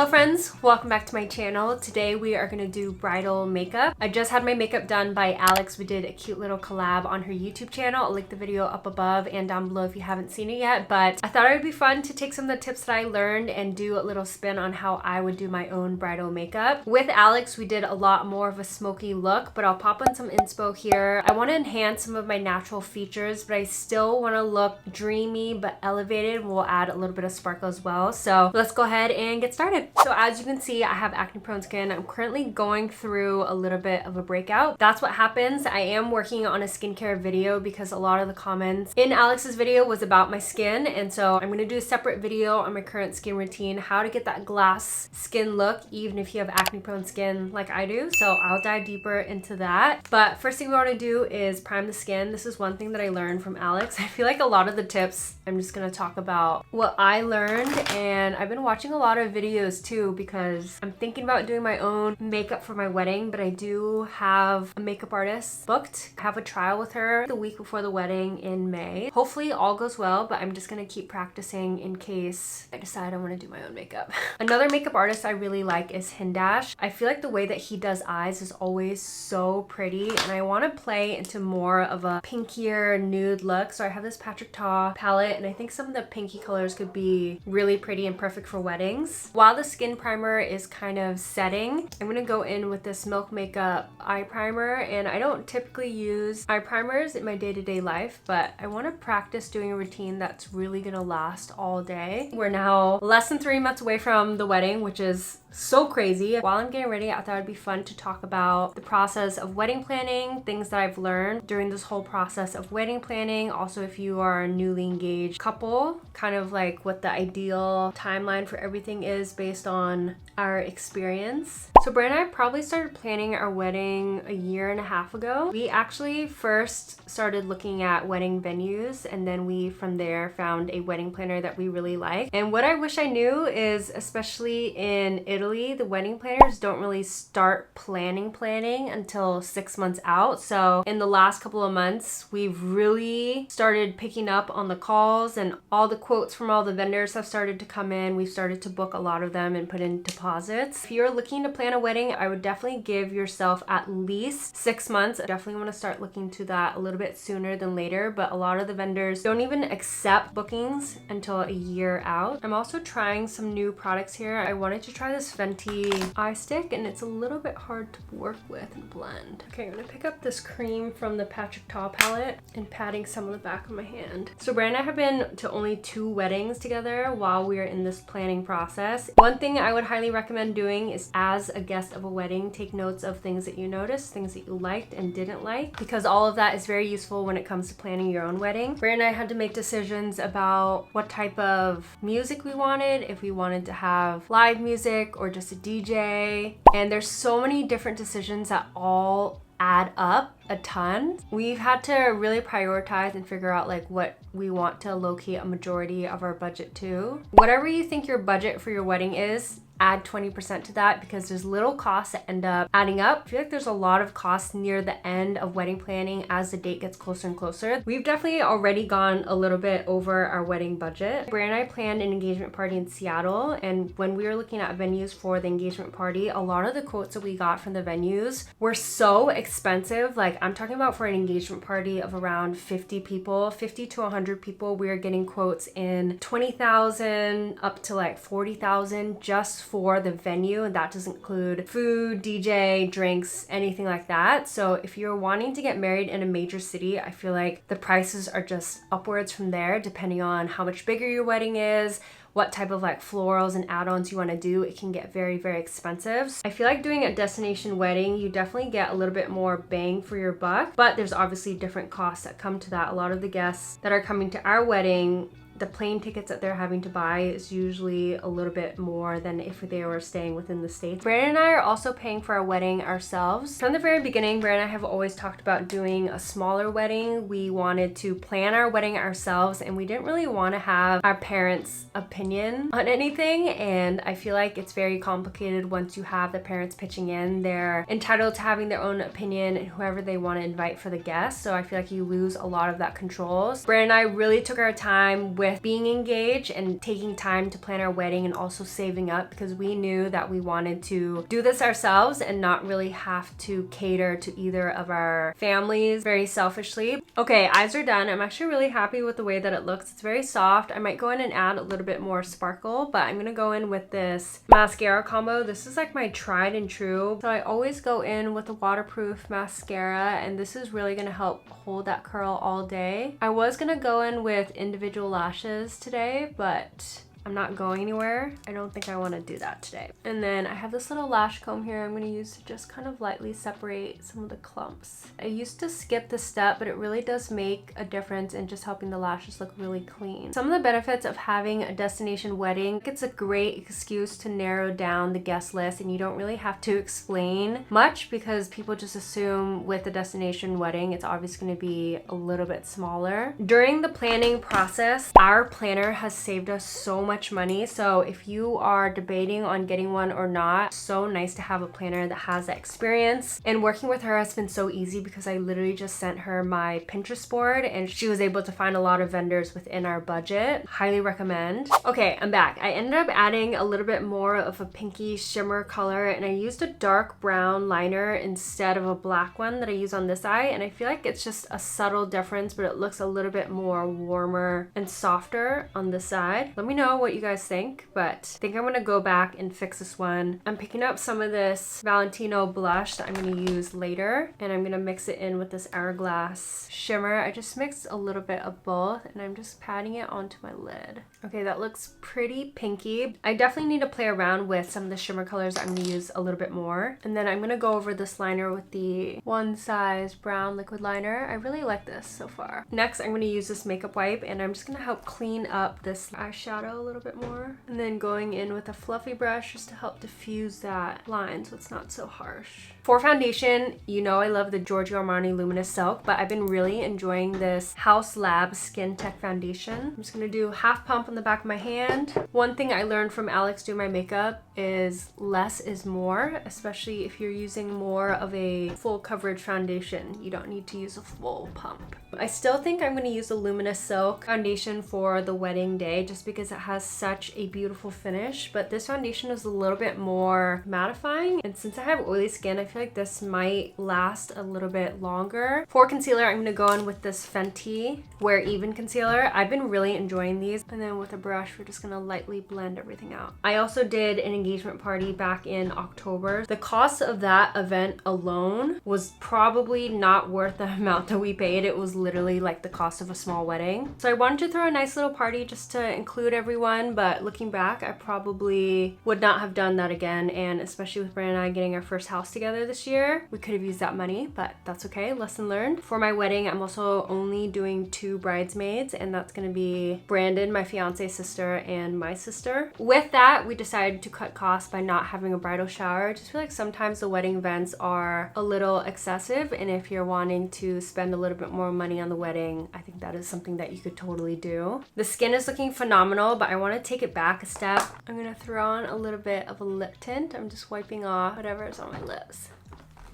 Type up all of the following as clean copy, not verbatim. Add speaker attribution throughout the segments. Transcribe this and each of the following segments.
Speaker 1: friends, welcome back to my channel. Today we are going to do bridal makeup. I just had my makeup done by Alex. We did a cute little collab on her YouTube channel. I'll link the video up above and down below if you haven't seen it yet, but I thought it would be fun to take some of the tips that I learned and do a little spin on how I would do my own bridal makeup. With Alex, we did a lot more of a smoky look, but I'll pop on some inspo here. I want to enhance some of my natural features, but I still want to look dreamy but elevated. We'll add a little bit of sparkle as well. So let's go ahead and get started. So as you can see, I have acne prone skin. I'm currently going through a little bit of a breakout. That's what happens. I am working on a skincare video because a lot of the comments in Alex's video was about my skin, and so I'm going to do a separate video on my current skin routine, how to get that glass skin look even if you have acne prone skin like I do. So I'll dive deeper into that. But first thing we want to do is prime the skin. This is one thing that I learned from Alex. I feel like a lot of the tips I'm just going to talk about what I learned, and I've been watching a lot of videos too because I'm thinking about doing my own makeup for my wedding, but I do have a makeup artist booked. I have a trial with her the week before the wedding in May. Hopefully all goes well, but I'm just gonna keep practicing in case I decide I want to do my own makeup. Another makeup artist I really like is Hindash. I feel like the way that he does eyes is always so pretty, and I want to play into more of a pinkier nude look. So I have this Patrick Ta palette, and I think some of the pinky colors could be really pretty and perfect for weddings. While the skin primer is kind of setting, I'm gonna go in with this Milk Makeup eye primer, and I don't typically use eye primers in my day-to-day life, but I want to practice doing a routine that's really gonna last all day. We're now less than 3 months away from the wedding, which is so crazy. While I'm getting ready, I thought it'd be fun to talk about the process of wedding planning, things that I've learned during this whole process of wedding planning. Also, if you are a newly engaged couple, kind of like what the ideal timeline for everything is based on our experience. So Brand and I probably started planning our wedding a year and a half ago. We actually first started looking at wedding venues, and then we from there found a wedding planner that we really like. And what I wish I knew is, especially in Italy, the wedding planners don't really start planning until 6 months out. So in the last couple of months, we've really started picking up on the calls, and all the quotes from all the vendors have started to come in. We've started to book a lot of them and put in deposits. If you're looking to plan a wedding, I would definitely give yourself at least 6 months. I definitely want to start looking to that a little bit sooner than later, but a lot of the vendors don't even accept bookings until a year out. I'm also trying some new products here. I wanted to try this Fenty eye stick, and it's a little bit hard to work with and blend. Okay, I'm gonna pick up this cream from the Patrick Ta palette and patting some of the back of my hand. So Brand and I have been to only 2 weddings together while we are in this planning process. One thing I would highly recommend doing is, as a guest of a wedding, take notes of things that you noticed, things that you liked and didn't like, because all of that is very useful when it comes to planning your own wedding. Brand and I had to make decisions about what type of music we wanted, if we wanted to have live music or just a DJ, and there's so many different decisions that all add up a ton. We've had to really prioritize and figure out like what we want to allocate a majority of our budget to. Whatever you think your budget for your wedding is, add 20% to that, because there's little costs that end up adding up. I feel like there's a lot of costs near the end of wedding planning as the date gets closer and closer. We've definitely already gone a little bit over our wedding budget. Brand and I planned an engagement party in Seattle, and when we were looking at venues for the engagement party, a lot of the quotes that we got from the venues were so expensive. Like, I'm talking about for an engagement party of around 50 people, 50 to 100 people, we are getting quotes in 20,000 up to like 40,000 just for the venue, and that doesn't include food, DJ, drinks, anything like that. So if you're wanting to get married in a major city, I feel like the prices are just upwards from there, depending on how much bigger your wedding is, what type of like florals and add-ons you want to do. It can get very, very expensive. I feel like doing a destination wedding, you definitely get a little bit more bang for your buck, but there's obviously different costs that come to that. A lot of the guests that are coming to our wedding, the plane tickets that they're having to buy is usually a little bit more than if they were staying within the States. Brandon and I are also paying for our wedding ourselves. From the very beginning, Brandon and I have always talked about doing a smaller wedding. We wanted to plan our wedding ourselves, and we didn't really want to have our parents' opinion on anything, and I feel like it's very complicated once you have the parents pitching in. They're entitled to having their own opinion and whoever they want to invite for the guests, so I feel like you lose a lot of that control. Brandon and I really took our time with with being engaged and taking time to plan our wedding and also saving up, because we knew that we wanted to do this ourselves and not really have to cater to either of our families very selfishly. Okay, eyes are done. I'm actually really happy with the way that it looks. It's very soft. I might go in and add a little bit more sparkle, but I'm gonna go in with this mascara combo. This is like my tried and true. So I always go in with a waterproof mascara, and this is really gonna help hold that curl all day. I was gonna go in with individual lashes today, but I'm not going anywhere. I don't think I want to do that today. And then I have this little lash comb here I'm going to use to just kind of lightly separate some of the clumps. I used to skip this step, but it really does make a difference in just helping the lashes look really clean. Some of the benefits of having a destination wedding, it's a great excuse to narrow down the guest list, and you don't really have to explain much because people just assume with a destination wedding, it's obviously going to be a little bit smaller. During the planning process, our planner has saved us so much money. So if you are debating on getting one or not, so nice to have a planner that has that experience. And working with her has been so easy because I literally just sent her my Pinterest board and she was able to find a lot of vendors within our budget. Highly recommend. Okay, I'm back. I ended up adding a little bit more of a pinky shimmer color, and I used a dark brown liner instead of a black one that I use on this eye, and I feel like it's just a subtle difference, but it looks a little bit more warmer and softer on this side. Let me know what you guys think, but I think I'm gonna go back and fix this one. I'm picking up some of this Valentino blush that I'm gonna use later, and I'm gonna mix it in with this Hourglass shimmer. I just mixed a little bit of both, and I'm just patting it onto my lid. Okay, that looks pretty pinky. I definitely need to play around with some of the shimmer colors. I'm gonna use a little bit more, and then I'm gonna go over this liner with the One Size brown liquid liner. I really like this so far. Next, I'm gonna use this makeup wipe, and I'm just gonna help clean up this eyeshadow a little bit more, and then going in with a fluffy brush just to help diffuse that line so it's not so harsh. For foundation, you know I love the Giorgio Armani Luminous Silk, but I've been really enjoying this House Lab Skin Tech foundation. I'm just gonna do half pump on the back of my hand. One thing I learned from Alex doing my makeup is less is more, especially if you're using more of a full coverage foundation. You don't need to use a full pump. I still think I'm gonna use the Luminous Silk foundation for the wedding day just because it has such a beautiful finish, but this foundation is a little bit more mattifying, and since I have oily skin, I feel like this might last a little bit longer. For concealer, I'm gonna go in with this Fenty Wear Even concealer. I've been really enjoying these, and then with a brush, we're just gonna lightly blend everything out. I also did an engagement party back in October. The cost of that event alone was probably not worth the amount that we paid. It was literally like the cost of a small wedding. So I wanted to throw a nice little party just to include everyone, but looking back, I probably would not have done that again, and especially with Brandon and I getting our first house together this year, we could have used that money, but that's okay. Lesson learned. For my wedding, I'm also only doing 2 bridesmaids, and that's gonna be Brandon, my fiance's sister, and my sister. With that, we decided to cut costs by not having a bridal shower. I just feel like sometimes the wedding events are a little excessive, and if you're wanting to spend a little bit more money on the wedding, I think that is something that you could totally do. The skin is looking phenomenal, but I want to take it back a step. I'm gonna throw on a little bit of a lip tint. I'm just wiping off whatever is on my lips.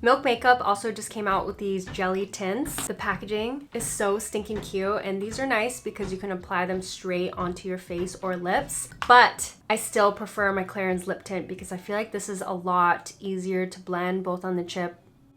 Speaker 1: Milk Makeup also just came out with these jelly tints. The packaging is so stinking cute, and these are nice because you can apply them straight onto your face or lips, but I still prefer my Clarins lip tint because I feel like this is a lot easier to blend both on the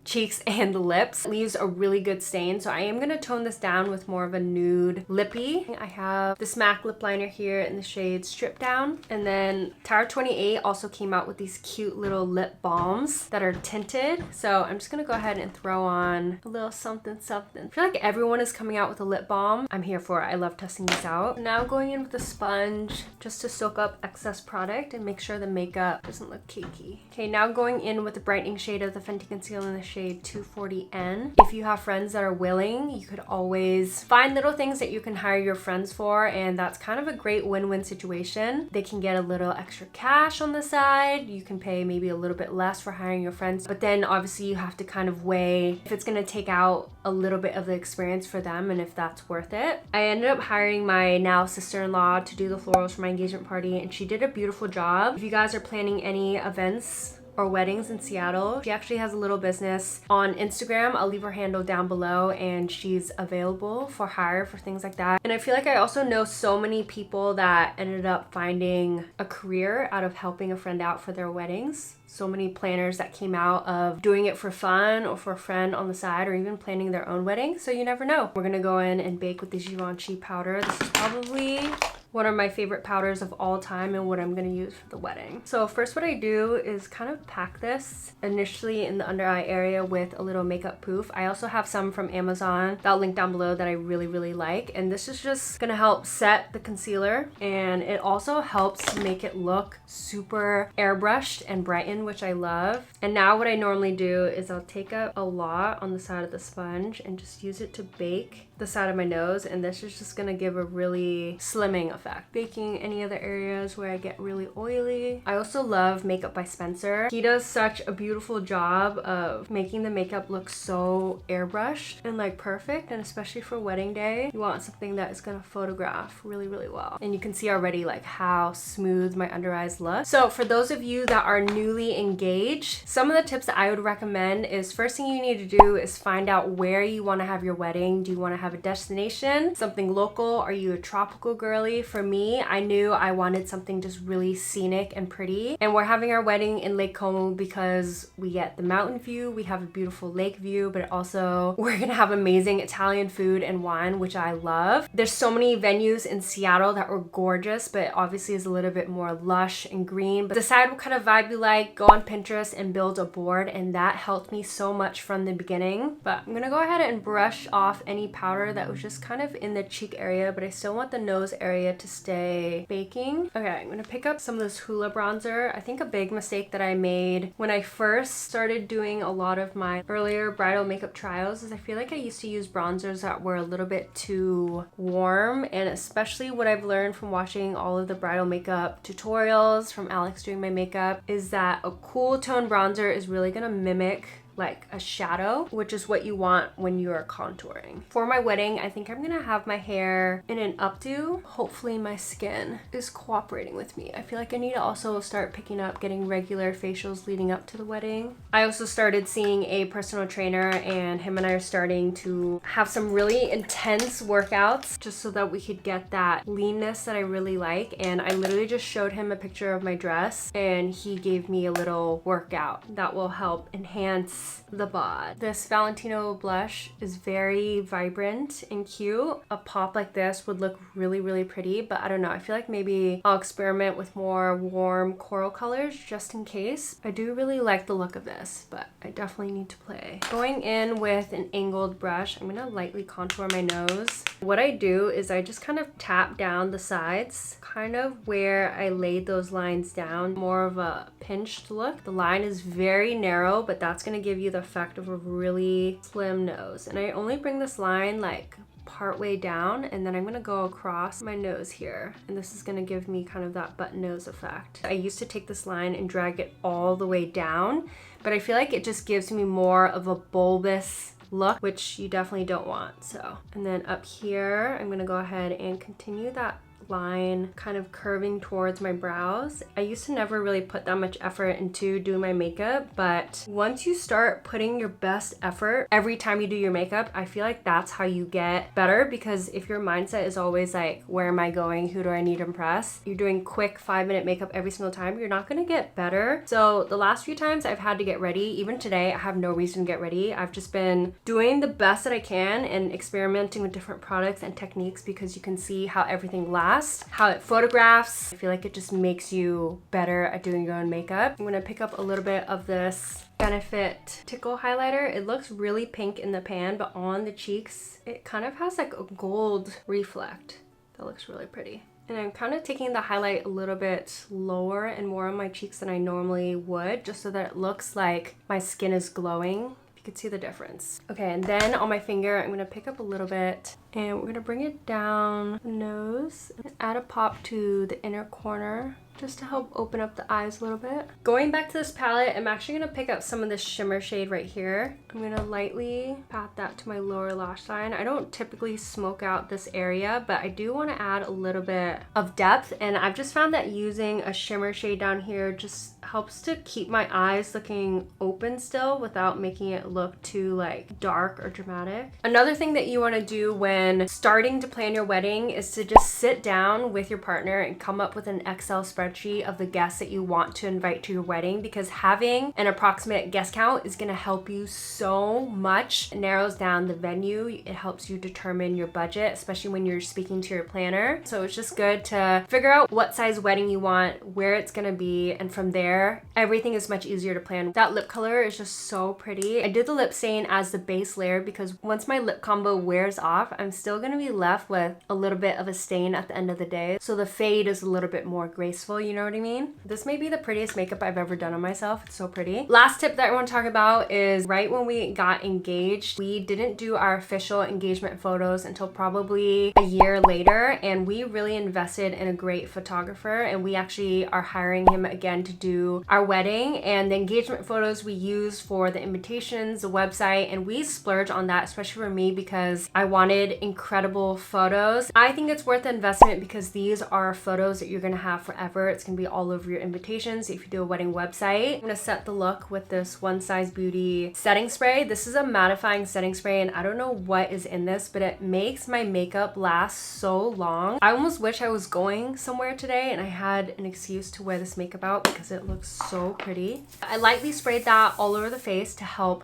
Speaker 1: cheeks and the lips. It leaves a really good stain, so I am gonna tone this down with more of a nude lippy. I have this MAC lip liner here in the shade Strip Down, and then Tower 28 also came out with these cute little lip balms that are tinted, so I'm just gonna go ahead and throw on a little something something. I feel like everyone is coming out with a lip balm. I'm here for it. I love testing these out. Now going in with a sponge just to soak up excess product and make sure the makeup doesn't look cakey. Okay, now going in with the brightening shade of the Fenty Concealer in the shade 240N. If you have friends that are willing, you could always find little things that you can hire your friends for, and that's kind of a great win-win situation. They can get a little extra cash on the side. You can pay maybe a little bit less for hiring your friends, but then obviously you have to kind of weigh if it's gonna take out a little bit of the experience for them and if that's worth it. I ended up hiring my now sister-in-law to do the florals for my engagement party, and she did a beautiful job. If you guys are planning any events or weddings in Seattle. She actually has a little business on Instagram. I'll leave her handle down below, and she's available for hire for things like that. And I feel like I also know so many people that ended up finding a career out of helping a friend out for their weddings. So many planners that came out of doing it for fun or for a friend on the side, or even planning their own wedding. So you never know. We're gonna go in and bake with the Givenchy powder. This is probably one of my favorite powders of all time and what I'm gonna use for the wedding. So first what I do is kind of pack this initially in the under eye area with a little makeup poof. I also have some from Amazon that I'll link down below that I really like. And this is just gonna help set the concealer, and it also helps to make it look super airbrushed and brightened, which I love. And now what I normally do is I'll take up a lot on the side of the sponge and just use it to bake the side of my nose, and this is just gonna give a really slimming effect. Baking any other areas where I get really oily. I also love Makeup by Spencer. He does such a beautiful job of making the makeup look so airbrushed and like perfect, and especially for wedding day, you want something that is gonna photograph really well. And you can see already like how smooth my under eyes look. So for those of you that are newly engaged, some of the tips that I would recommend is, first thing you need to do is find out where you want to have your wedding. Do you want to have a destination, something local? Are you a tropical girly? For me, I knew I wanted something just really scenic and pretty, and we're having our wedding in Lake Como because we get the mountain view, we have a beautiful lake view, but also we're gonna have amazing Italian food and wine, which I love. There's so many venues in Seattle that were gorgeous, but obviously is a little bit more lush and green. But decide what kind of vibe you like, go on Pinterest and build a board, and that helped me so much from the beginning. But I'm gonna go ahead and brush off any powder that was just kind of in the cheek area, but I still want the nose area to stay baking. Okay, I'm gonna pick up some of this Hoola bronzer. I think a big mistake that I made when I first started doing a lot of my earlier bridal makeup trials is I feel like I used to use bronzers that were a little bit too warm, and especially what I've learned from watching all of the bridal makeup tutorials from Alex doing my makeup is that a cool tone bronzer is really gonna mimic like a shadow, which is what you want when you are contouring. For my wedding, I think I'm gonna have my hair in an updo. Hopefully my skin is cooperating with me. I feel like I need to also start picking up getting regular facials leading up to the wedding. I also started seeing a personal trainer, and him and I are starting to have some really intense workouts just so that we could get that leanness that I really like. And I literally just showed him a picture of my dress, and he gave me a little workout that will help enhance the bod. This Valentino blush is very vibrant and cute. A pop like this would look really pretty, but I don't know, I feel like maybe I'll experiment with more warm coral colors just in case. I do really like the look of this, but I definitely need to play. Going in with an angled brush, I'm gonna lightly contour my nose. What I do is I just kind of tap down the sides, kind of where I laid those lines down, more of a pinched look. The line is very narrow, but that's gonna give you the effect of a really slim nose. And I only bring this line like part way down, and then I'm gonna go across my nose here, and this is gonna give me kind of that button nose effect. I used to take this line and drag it all the way down, but I feel like it just gives me more of a bulbous look, which you definitely don't want. So, and then up here, I'm gonna go ahead and continue that line kind of curving towards my brows. I used to never really put that much effort into doing my makeup, but once you start putting your best effort every time you do your makeup, I feel like that's how you get better. Because if your mindset is always like, where am I going? Who do I need to impress? You're doing quick 5-minute makeup every single time, you're not gonna get better. So the last few times I've had to get ready, even today, I have no reason to get ready. I've just been doing the best that I can and experimenting with different products and techniques, because you can see how everything lasts, how it photographs. I feel like it just makes you better at doing your own makeup. I'm gonna pick up a little bit of this Benefit Tickle highlighter. It looks really pink in the pan, but on the cheeks, it kind of has like a gold reflect. That looks really pretty. And I'm kind of taking the highlight a little bit lower and more on my cheeks than I normally would, just so that it looks like my skin is glowing. Could see the difference. Okay, and then on my finger, I'm gonna pick up a little bit and we're gonna bring it down the nose and add a pop to the inner corner just to help open up the eyes a little bit. Going back to this palette, I'm actually gonna pick up some of this shimmer shade right here. I'm gonna lightly pat that to my lower lash line. I don't typically smoke out this area, but I do wanna add a little bit of depth, and I've just found that using a shimmer shade down here just helps to keep my eyes looking open still without making it look too like dark or dramatic. Another thing that you want to do when starting to plan your wedding is to just sit down with your partner and come up with an Excel spreadsheet of the guests that you want to invite to your wedding, because having an approximate guest count is going to help you so much. It narrows down the venue. It helps you determine your budget, especially when you're speaking to your planner. So it's just good to figure out what size wedding you want, where it's going to be, and from there everything is much easier to plan. That lip color is just so pretty. I did the lip stain as the base layer because once my lip combo wears off, I'm still going to be left with a little bit of a stain at the end of the day. So the fade is a little bit more graceful, you know what I mean? This may be the prettiest makeup I've ever done on myself. It's so pretty. Last tip that I want to talk about is right when we got engaged, we didn't do our official engagement photos until probably a year later, and we really invested in a great photographer, and we actually are hiring him again to do our wedding. And the engagement photos we use for the invitations, the website, and we splurge on that, especially for me because I wanted incredible photos. I think it's worth the investment because these are photos that you're gonna have forever. It's gonna be all over your invitations if you do a wedding website. I'm gonna set the look with this One Size Beauty setting spray. This is a mattifying setting spray, and I don't know what is in this, but it makes my makeup last so long. I almost wish I was going somewhere today and I had an excuse to wear this makeup out because it looks so pretty. I lightly sprayed that all over the face to help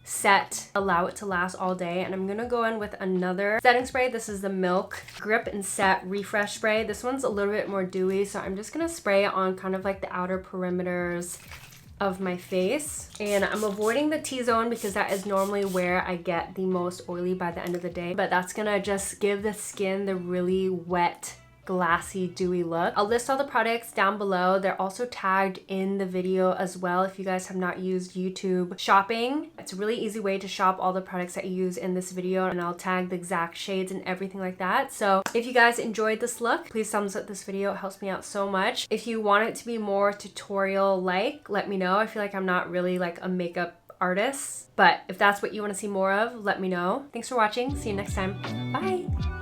Speaker 1: allow it to last all day. And I'm gonna go in with another setting spray. This is the Milk Grip and Set Refresh Spray. This one's a little bit more dewy, so I'm just gonna spray it on kind of like the outer perimeters of my face. And I'm avoiding the T-zone because that is normally where I get the most oily by the end of the day, but that's gonna just give the skin the really wet, glassy, dewy look. I'll list all the products down below. They're also tagged in the video as well if you guys have not used YouTube shopping. It's a really easy way to shop all the products that you use in this video, and I'll tag the exact shades and everything like that. So if you guys enjoyed this look, please thumbs up this video. It helps me out so much. If you want it to be more tutorial-like, let me know. I feel like I'm not really like a makeup artist, but if that's what you want to see more of, let me know. Thanks for watching. See you next time. Bye.